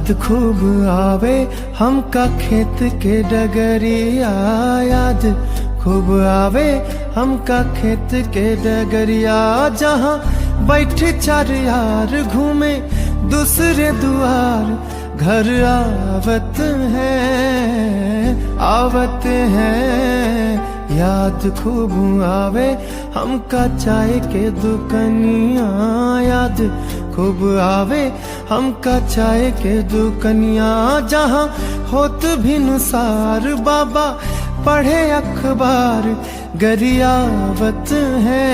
याद खूब आवे हमका खेत के डगरिया, याद खूब आवे हमका खेत के डगरिया। जहाँ बैठे चार यार घूमे दूसरे दुआर, घर आवत हैं। याद खूब आवे हमका चाय के दुकनिया, याद खूब आवे हमका चाय के दुकनिया। जहाँ होत भिनुसार बाबा पढ़े अखबार, गरियावत है।